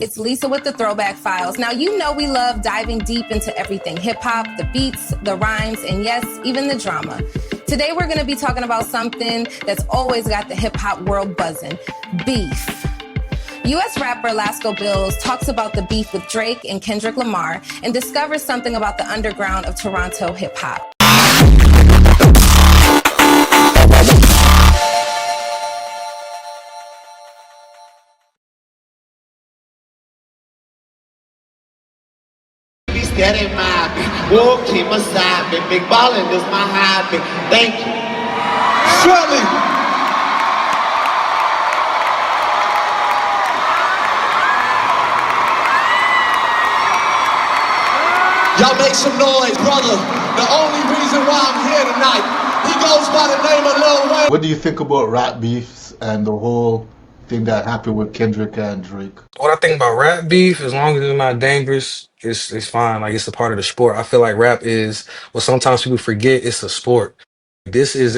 It's Lisa with the Throwback Files. Now, you know we love diving deep into everything hip-hop, the beats, the rhymes, and yes, even the drama. Today, we're going to be talking about something that's always got the hip-hop world buzzing: beef. U.S. rapper Lasco Bills talks about the beef with Drake and Kendrick Lamar and discovers something about the underground of Toronto hip-hop. That ain't my walk, keep my side, big ballin' is my hobby. Thank you. Shirley. Y'all make some noise, brother. The only reason why I'm here tonight, he goes by the name of Lil Wayne. What do you think about rap beefs and the whole thing that happened with Kendrick and Drake? What I think about rap beef, as long as it's not dangerous, it's fine. Like, it's a part of the sport. I feel like rap is, well, sometimes people forget it's a sport. This is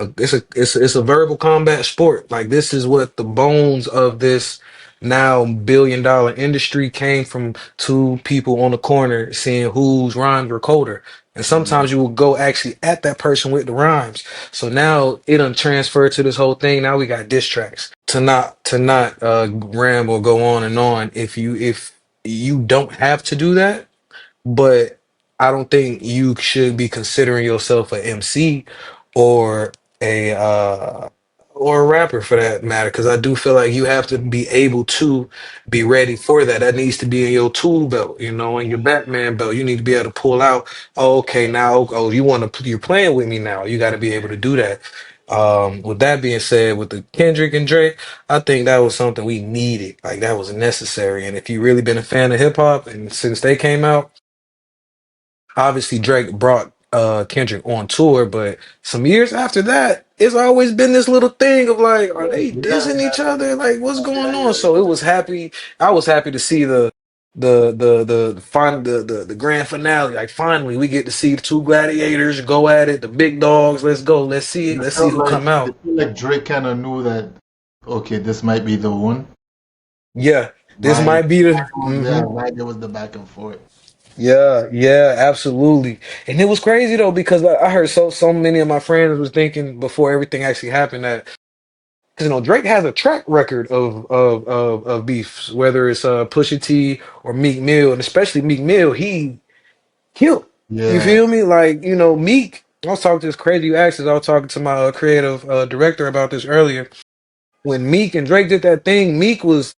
it's a verbal combat sport. Like, this is what the bones of this now billion-dollar industry came from: two people on the corner seeing whose rhymes were colder. And sometimes you will go actually at that person with the rhymes. So now it done transferred to this whole thing. Now we got diss tracks. To not ramble or go on and on. If you don't have to do that, but I don't think you should be considering yourself a MC or a or a rapper for that matter, because I do feel like you have to be able to be ready for that. That needs to be in your tool belt, in your Batman belt. You need to be able to pull out, oh, okay, now, oh, you're playing with me now. You got to be able to do that. With that being said, with the Kendrick and Drake, I think that was something we needed. Like, that was necessary. And if you really been a fan of hip hop, and since they came out, obviously Drake brought Kendrick on tour, but some years after that, it's always been this little thing of like, are they dissing each other? Like, what's going on? So I was happy to see the grand finale. Like, finally we get to see the two gladiators go at it, the big dogs. Let's go. Let's see who come It out. felt like Drake kind of knew that, okay, this might be the one. Yeah, this Why, might be the why there was the back and forth. Yeah, yeah, absolutely. And it was crazy though, because I heard so many of my friends was thinking before everything actually happened that, because Drake has a track record of beefs, whether it's Pusha T or Meek Mill, and especially Meek Mill, he killed. You Yeah, feel me? Like, Meek. I was talking to this crazy you asked this, I was talking to my creative director about this earlier. When Meek and Drake did that thing, Meek was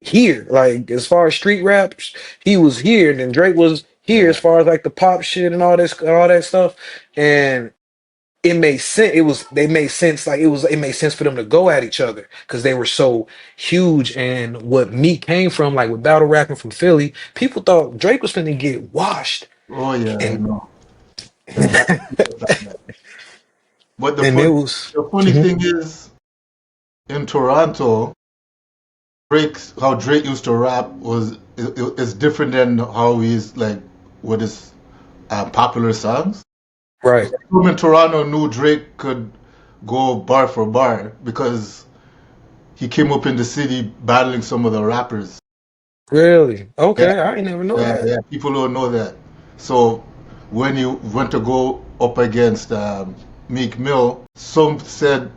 here. Like, as far as street raps, he was here. And then Drake was here yeah. as far as like the pop shit and all that stuff. And it made sense. They made sense. Like, it made sense for them to go at each other because they were so huge. And what Meek came from, like with battle rapping from Philly, people thought Drake was finna get washed. Oh yeah, I And know. Exactly. But and it was the funny Mhm. thing is, in Toronto, how Drake used to rap is different than how he's like with his popular songs. Right. Everyone in Toronto knew Drake could go bar for bar because he came up in the city battling some of the rappers. Really? Yeah, Okay, I ain't never know yeah, that. yeah. People don't know that. So when he went to go up against Meek Mill, some said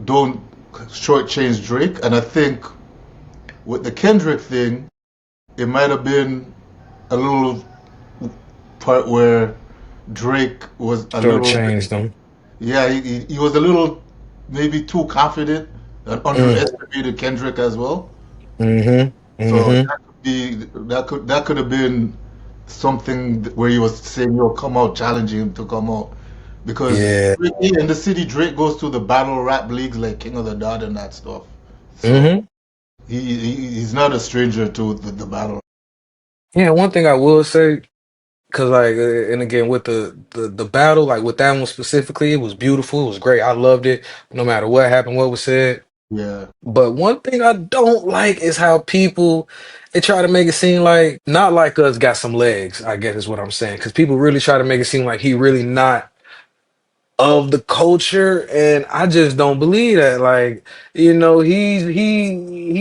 don't shortchange Drake, and I think with the Kendrick thing, it might have been a little part where Drake was a Short little, changed them. yeah, he was a little maybe too confident and Mm. underestimated Kendrick as well. Mm-hmm. So Mm-hmm. that could have been something where he was saying, "Yo, come out, challenging him to come out," because Yeah. In the city, Drake goes to the battle rap leagues like King of the Dot and that stuff. So Mm-hmm. he's not a stranger to the battle. Yeah, one thing I will say, because like, and again with the battle, like with that one specifically, it was beautiful. It was great. I loved it. No matter what happened, what was said. Yeah, But one thing I don't like is how people they try to make it seem like not like us got some legs. I guess is what I'm saying. Because people really try to make it seem like he really not of the culture, and I just don't believe that. Like, he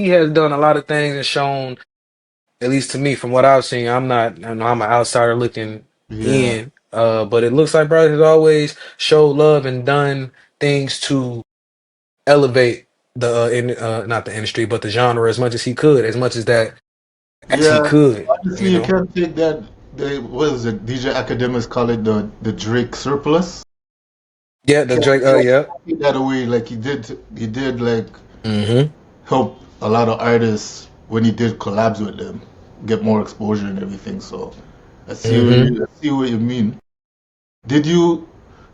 has done a lot of things and shown, at least to me, from what I've seen. I know I'm an outsider looking Yeah. in, but it looks like brother has always showed love and done things to elevate not the industry, but the genre as much as he could, as he Yeah. could, Honestly, you can't take that. What is it? DJ academics call it the Drake surplus. Yeah, the Drake, Can't yeah. take that away. Like he did like Mm-hmm. help a lot of artists when he did collabs with them get more exposure and everything. So Mm-hmm. I see what you mean. Did you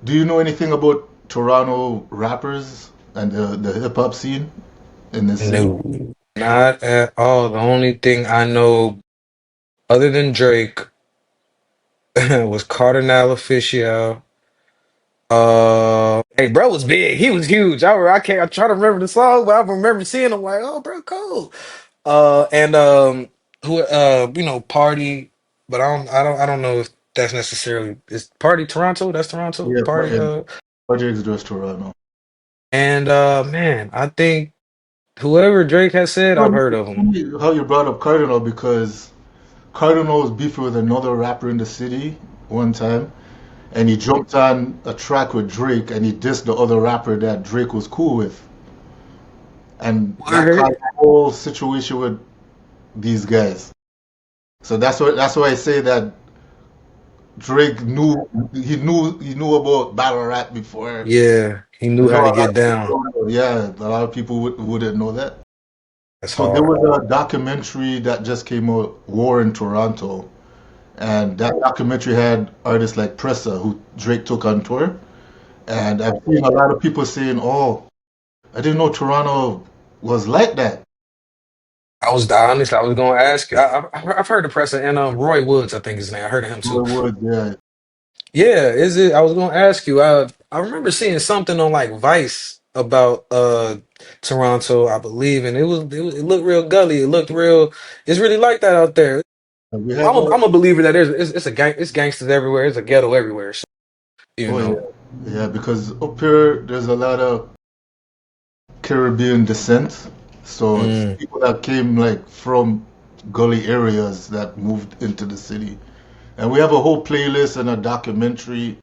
do you know anything about Toronto rappers and the hip hop scene in this city? No, not at all. The only thing I know other than Drake was Cardinal Offishall. Hey, bro was big. He was huge. I can't. I try to remember the song, but I remember seeing him like, oh, bro, cool. And who Party, but I don't know if that's necessarily is Party Toronto. That's Toronto Yeah, Party. Projects Just Toronto. And man, I think whoever Drake has said, I've Well, heard of him. how you brought up Cardinal because Cardinal was beefing with another rapper in the city one time, and he jumped on a track with Drake, and he dissed the other rapper that Drake was cool with, and that Word. caused a whole situation with these guys. So that's why I say that Drake knew about battle rap before. Yeah, he I knew know how to a lot get of people down. don't know. Yeah, a lot of people wouldn't know that. That's So there hard. was a documentary that just came out, War in Toronto, and that documentary had artists like Pressa, who Drake took on tour. And I've seen a lot of people saying, "Oh, I didn't know Toronto was like that." I was going to ask you. I've heard the press and Roy Woods, I think his name. I heard of him too. Hollywood, yeah, Yeah, is it? I was going to ask you. I remember seeing something on like Vice about Toronto, I believe, and it looked real gully. It looked real. It's really like that out there. we have a I'm a believer that it's gangsters everywhere. It's a ghetto everywhere. So, you oh yeah, know. yeah, because up here there's a lot of Caribbean descent, so it's Mm. people that came like from gully areas that moved into the city. And we have a whole playlist and a documentary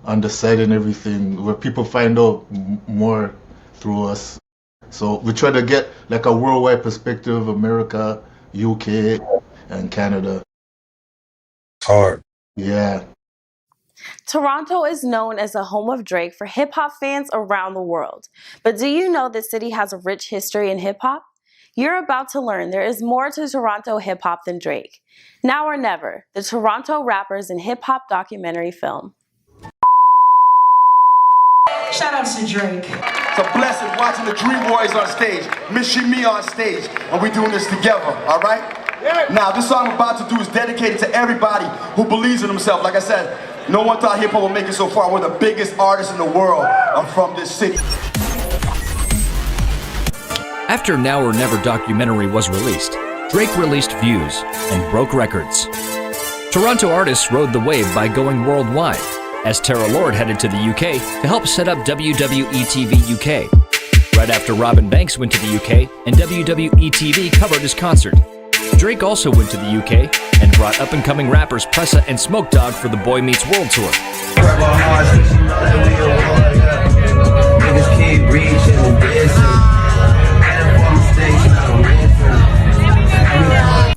on the site and everything where people find out more through us. So we try to get like a worldwide perspective, America, UK, and Canada. It's hard. Yeah. Toronto is known as the home of Drake for hip hop fans around the world. But do you know the city has a rich history in hip hop? You're about to learn there is more to Toronto hip hop than Drake. Now or Never, the Toronto Rappers and Hip Hop documentary film. Shout out to Drake. It's a blessing watching the Dream Boys on stage, Missy Me on stage, and we doing this together, all right? Yeah. Now, this song I'm about to do is dedicated to everybody who believes in himself. Like I said, no one thought hip-hop would make it so far. We're the biggest artists in the world. I'm from this city. After Now or Never documentary was released, Drake released Views and broke records. Toronto artists rode the wave by going worldwide, as Tara Lord headed to the UK to help set up WWETV UK. Right after Robin Banks went to the UK and WWETV covered his concert. Drake also went to the UK and brought up-and-coming rappers Pressa and Smoke Dogg for the Boy Meets World tour.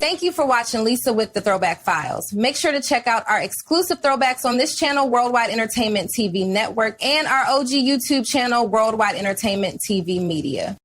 Thank you for watching Lisa with the Throwback Files. Make sure to check out our exclusive throwbacks on this channel, Worldwide Entertainment TV Network, and our OG YouTube channel, Worldwide Entertainment TV Media.